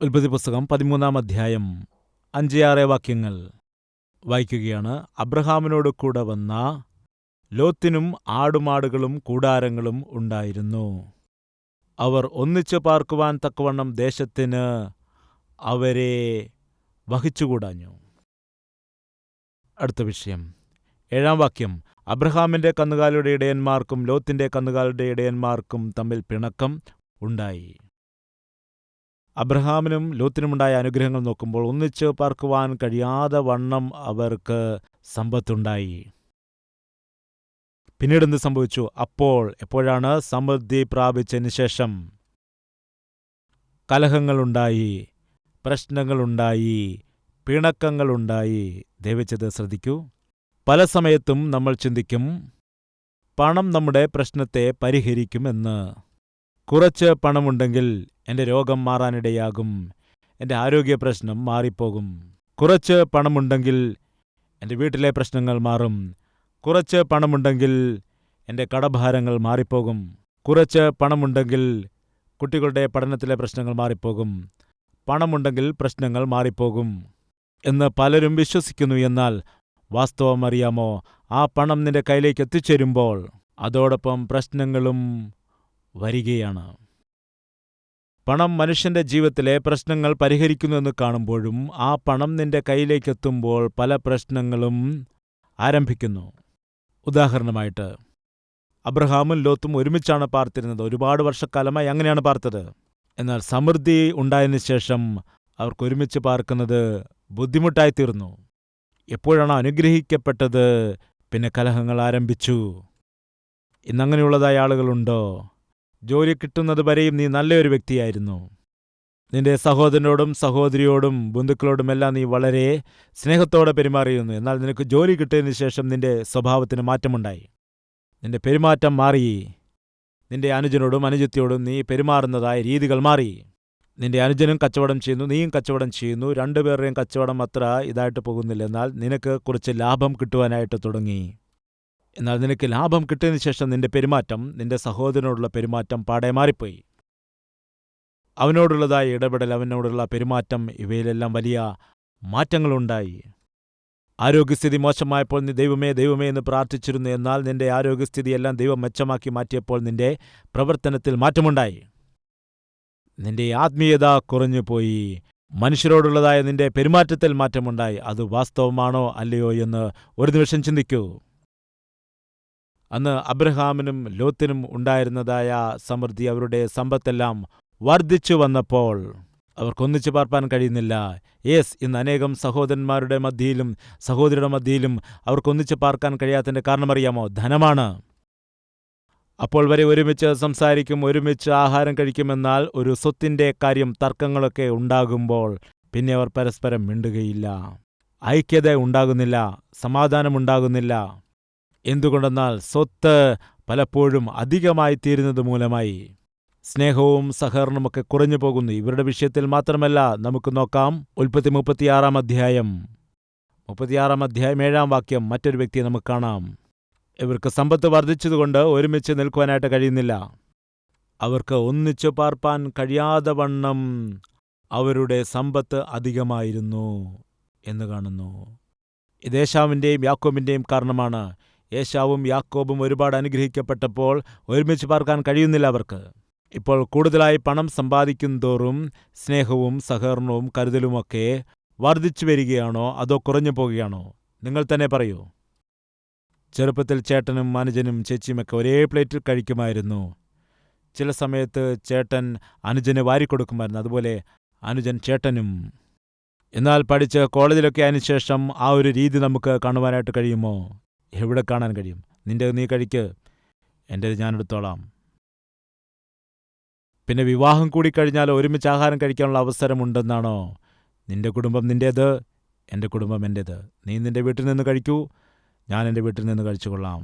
ഉൽപ്പത്തി പുസ്തകം 13-ാം അധ്യായം 5-6 വാക്യങ്ങൾ വായിക്കുകയാണ്. അബ്രഹാമിനോട് കൂടെ വന്ന ലോത്തിനും ആടുമാടുകളും കൂടാരങ്ങളും ഉണ്ടായിരുന്നു. അവർ ഒന്നിച്ച് പാർക്കുവാൻ തക്കവണ്ണം ദേശത്തിന് അവരെ വഹിച്ചുകൂടാഞ്ഞു. അടുത്ത വിഷയം 7-ാം വാക്യം. അബ്രഹാമിന്റെ കന്നുകാലിയുടെ ഇടയന്മാർക്കും ലോത്തിന്റെ കന്നുകാലിയുടെ ഇടയന്മാർക്കും തമ്മിൽ പിണക്കം ഉണ്ടായി. അബ്രഹാമിനും ലോത്തിനുമുണ്ടായ അനുഗ്രഹങ്ങൾ നോക്കുമ്പോൾ ഒന്നിച്ച് പാർക്കുവാൻ കഴിയാതെ വണ്ണം അവർക്ക് സമ്പത്തുണ്ടായി. പിന്നീട് എന്ത് സംഭവിച്ചു? എപ്പോഴാണ് സമൃദ്ധി പ്രാപിച്ചതിന് ശേഷം കലഹങ്ങളുണ്ടായി, പ്രശ്നങ്ങളുണ്ടായി, പിണക്കങ്ങളുണ്ടായി. ദയവച്ചത് ശ്രദ്ധിക്കൂ. പല സമയത്തും നമ്മൾ ചിന്തിക്കും, പണം നമ്മുടെ പ്രശ്നത്തെ പരിഹരിക്കുമെന്ന്. കുറച്ച് പണമുണ്ടെങ്കിൽ എൻ്റെ രോഗം മാറാനിടയാകും, എൻ്റെ ആരോഗ്യ പ്രശ്നം മാറിപ്പോകും. കുറച്ച് പണമുണ്ടെങ്കിൽ എൻ്റെ വീട്ടിലെ പ്രശ്നങ്ങൾ മാറും. കുറച്ച് പണമുണ്ടെങ്കിൽ എൻ്റെ കടഭാരങ്ങൾ മാറിപ്പോകും. കുറച്ച് പണമുണ്ടെങ്കിൽ കുട്ടികളുടെ പഠനത്തിലെ പ്രശ്നങ്ങൾ മാറിപ്പോകും. പണമുണ്ടെങ്കിൽ പ്രശ്നങ്ങൾ മാറിപ്പോകും എന്ന് പലരും വിശ്വസിക്കുന്നു. എന്നാൽ വാസ്തവം അറിയാമോ? ആ പണം നിന്റെ കയ്യിലേക്ക് എത്തിച്ചേരുമ്പോൾ അതോടൊപ്പം പ്രശ്നങ്ങളും വരികയാണ്. പണം മനുഷ്യന്റെ ജീവിതത്തിലെ പ്രശ്നങ്ങൾ പരിഹരിക്കുന്നുവെന്ന് കാണുമ്പോഴും ആ പണം നിന്റെ കയ്യിലേക്കെത്തുമ്പോൾ പല പ്രശ്നങ്ങളും ആരംഭിക്കുന്നു. ഉദാഹരണമായിട്ട്, അബ്രഹാമും ലോത്തും ഒരുമിച്ചാണ് പാർത്തിരുന്നത്. ഒരുപാട് വർഷക്കാലമായി അങ്ങനെയാണ് പാർത്തത്. എന്നാൽ സമൃദ്ധി ഉണ്ടായതിനു ശേഷം അവർക്ക് ഒരുമിച്ച് പാർക്കുന്നത് ബുദ്ധിമുട്ടായിത്തീർന്നു. എപ്പോഴാണ് അനുഗ്രഹിക്കപ്പെട്ടത്, പിന്നെ കലഹങ്ങൾ ആരംഭിച്ചു. ഇന്നങ്ങനെയുള്ളതായ ആളുകളുണ്ടോ? ജോലി കിട്ടുന്നത് വരെയും നീ നല്ലൊരു വ്യക്തിയായിരുന്നു. നിന്റെ സഹോദരനോടും സഹോദരിയോടും ബന്ധുക്കളോടുമെല്ലാം നീ വളരെ സ്നേഹത്തോടെ പെരുമാറിയിരുന്നു. എന്നാൽ നിനക്ക് ജോലി കിട്ടിയതിന് ശേഷം നിന്റെ സ്വഭാവത്തിന് മാറ്റമുണ്ടായി. നിന്റെ പെരുമാറ്റം മാറി. നിന്റെ അനുജനോടും അനുജത്തിയോടും നീ പെരുമാറുന്നതായ രീതികൾ മാറി. നിന്റെ അനുജനും കച്ചവടം ചെയ്യുന്നു, നീയും കച്ചവടം ചെയ്യുന്നു. രണ്ടുപേരുടെയും കച്ചവടം അത്ര ഇതായിട്ട് പോകുന്നില്ല. എന്നാൽ നിനക്ക് കുറച്ച് ലാഭം കിട്ടുവാനായിട്ട് തുടങ്ങി. എന്നാൽ നിനക്ക് ലാഭം കിട്ടിയതിന് ശേഷം നിന്റെ പെരുമാറ്റം, നിന്റെ സഹോദരനോടുള്ള പെരുമാറ്റം പാടെ മാറിപ്പോയി. അവനോടുള്ളതായ ഇടപെടൽ, അവനോടുള്ള പെരുമാറ്റം, ഇവയിലെല്ലാം വലിയ മാറ്റങ്ങളുണ്ടായി. ആരോഗ്യസ്ഥിതി മോശമായപ്പോൾ നീ ദൈവമേ ദൈവമേ എന്ന് പ്രാർത്ഥിച്ചിരുന്നു. എന്നാൽ നിന്റെ ആരോഗ്യസ്ഥിതിയെല്ലാം ദൈവം മെച്ചമാക്കി മാറ്റിയപ്പോൾ നിന്റെ പ്രവർത്തനത്തിൽ മാറ്റമുണ്ടായി. നിന്റെ ആത്മീയത കുറഞ്ഞുപോയി. മനുഷ്യരോടുള്ളതായ നിന്റെ പെരുമാറ്റത്തിൽ മാറ്റമുണ്ടായി. അത് വാസ്തവമാണോ അല്ലയോ എന്ന് ഒരു നിമിഷം ചിന്തിക്കൂ. അന്ന് അബ്രഹാമിനും ലോത്തിനും ഉണ്ടായിരുന്നതായ സമൃദ്ധി, അവരുടെ സമ്പത്തെല്ലാം വർദ്ധിച്ചു വന്നപ്പോൾ അവർക്കൊന്നിച്ചു പാർപ്പാൻ കഴിയുന്നില്ല. ഇന്ന് അനേകം സഹോദരന്മാരുടെ മധ്യയിലും സഹോദരിയുടെ മധ്യയിലും അവർക്കൊന്നിച്ചു പാർക്കാൻ കഴിയാത്തതിൻ്റെ കാരണമറിയാമോ? ധനമാണ്. അപ്പോൾ വരെ ഒരുമിച്ച് സംസാരിക്കും, ഒരുമിച്ച് ആഹാരം കഴിക്കുമെന്നാൽ ഒരു സ്വത്തിൻ്റെ കാര്യം, തർക്കങ്ങളൊക്കെ ഉണ്ടാകുമ്പോൾ പിന്നെ അവർ പരസ്പരം മിണ്ടുകയില്ല. ഐക്യത ഉണ്ടാകുന്നില്ല, സമാധാനമുണ്ടാകുന്നില്ല. എന്തുകൊണ്ടെന്നാൽ സ്വത്ത് പലപ്പോഴും അധികമായി തീരുന്നത് മൂലമായി സ്നേഹവും സഹകരണമൊക്കെ കുറഞ്ഞു പോകുന്നു. ഇവരുടെ വിഷയത്തിൽ മാത്രമല്ല, നമുക്ക് നോക്കാം. ഉൽപ്പത്തി 36-ാം അധ്യായം 7-ാം വാക്യം. മറ്റൊരു വ്യക്തിയെ നമുക്ക് കാണാം. ഇവർക്ക് സമ്പത്ത് വർദ്ധിച്ചതുകൊണ്ട് ഒരുമിച്ച് നിൽക്കുവാനായിട്ട് കഴിയുന്നില്ല. അവർക്ക് ഒന്നിച്ചു പാർപ്പാൻ കഴിയാതെ വണ്ണം അവരുടെ സമ്പത്ത് അധികമായിരുന്നു എന്ന് കാണുന്നു. ഇത് ഏശാവിൻ്റെയും യാക്കോബിൻ്റെയും കാരണമാണ്. ഏശാവും യാക്കോബും ഒരുപാട് അനുഗ്രഹിക്കപ്പെട്ടപ്പോൾ ഒരുമിച്ച് പാർക്കാൻ കഴിയുന്നില്ല അവർക്ക്. ഇപ്പോൾ കൂടുതലായി പണം സമ്പാദിക്കുന്തോറും സ്നേഹവും സഹകരണവും കരുതലുമൊക്കെ വർദ്ധിച്ചു വരികയാണോ അതോ കുറഞ്ഞു പോകുകയാണോ? നിങ്ങൾ തന്നെ പറയൂ. ചെറുപ്പത്തിൽ ചേട്ടനും അനുജനും ചേച്ചിയുമൊക്കെ ഒരേ പ്ലേറ്റിൽ കഴിക്കുമായിരുന്നു. ചില സമയത്ത് ചേട്ടൻ അനുജന് വാരിക്കൊടുക്കുമായിരുന്നു, അതുപോലെ അനുജൻ ചേട്ടനും. എന്നാൽ പഠിച്ച് കോളേജിലൊക്കെ അതിന് ശേഷം ആ ഒരു രീതി നമുക്ക് കാണുവാനായിട്ട് കഴിയുമോ? എവിടെ കാണാൻ കഴിയും? നിന്റെ നീ കഴിക്ക്, എൻ്റേത് ഞാനെടുത്തോളാം. പിന്നെ വിവാഹം കൂടി കഴിഞ്ഞാൽ ഒരുമിച്ച് ആഹാരം കഴിക്കാനുള്ള അവസരമുണ്ടെന്നാണോ? നിന്റെ കുടുംബം നിൻ്റേത്, എൻ്റെ കുടുംബം എൻ്റേത്. നീ നിന്റെ വീട്ടിൽ നിന്ന് കഴിക്കൂ, ഞാൻ എൻ്റെ വീട്ടിൽ നിന്ന് കഴിച്ചുകൊള്ളാം.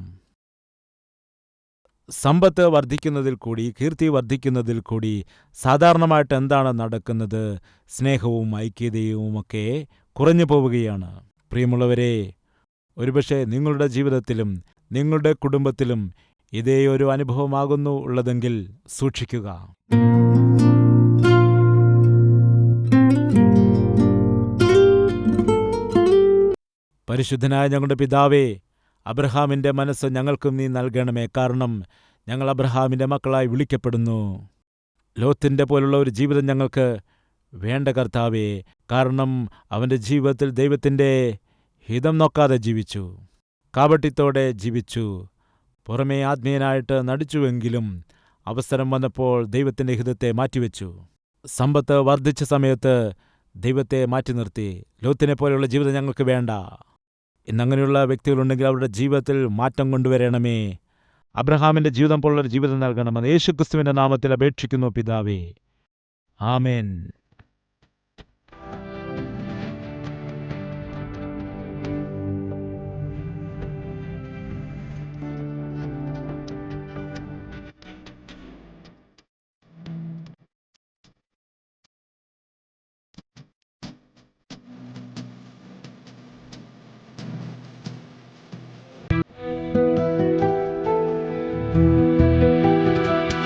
സമ്പത്ത് വർദ്ധിക്കുന്നതിൽ കൂടി, കീർത്തി വർദ്ധിക്കുന്നതിൽ കൂടി സാധാരണമായിട്ട് എന്താണ് നടക്കുന്നത്? സ്നേഹവും ഐക്യതയുമൊക്കെ കുറഞ്ഞു പോവുകയാണ്. പ്രിയമുള്ളവരെ, ഒരുപക്ഷെ നിങ്ങളുടെ ജീവിതത്തിലും നിങ്ങളുടെ കുടുംബത്തിലും ഇതേ ഒരു അനുഭവമാകുന്നു ഉള്ളതെങ്കിൽ സൂക്ഷിക്കുക. പരിശുദ്ധനായ ഞങ്ങളുടെ പിതാവേ, അബ്രഹാമിൻ്റെ മനസ്സ് ഞങ്ങൾക്കും നീ നൽകണമേ. കാരണം ഞങ്ങൾ അബ്രഹാമിൻ്റെ മക്കളായി വിളിക്കപ്പെടുന്നു. ലോത്തിന്റെ പോലുള്ള ഒരു ജീവിതം ഞങ്ങൾക്ക് വേണ്ട കർത്താവേ. കാരണം അവൻ്റെ ജീവിതത്തിൽ ദൈവത്തിൻ്റെ ഹിതം നോക്കാതെ ജീവിച്ചു, കാപട്യത്തോടെ ജീവിച്ചു, പുറമേ ആത്മീയനായിട്ട് നടിച്ചുവെങ്കിലും അവസരം വന്നപ്പോൾ ദൈവത്തിൻ്റെ ഹിതത്തെ മാറ്റിവെച്ചു. സമ്പത്ത് വർദ്ധിച്ച സമയത്ത് ദൈവത്തെ മാറ്റി നിർത്തി. ലോത്തിനെ പോലെയുള്ള ജീവിതം ഞങ്ങൾക്ക് വേണ്ട. ഇന്നങ്ങനെയുള്ള വ്യക്തികളുണ്ടെങ്കിൽ അവരുടെ ജീവിതത്തിൽ മാറ്റം കൊണ്ടുവരണമേ. അബ്രഹാമിൻ്റെ ജീവിതം പോലുള്ളൊരു ജീവിതം നൽകണമെന്ന് യേശുക്രിസ്തുവിൻ്റെ നാമത്തിൽ അപേക്ഷിക്കുന്നു പിതാവേ. ആമേൻ.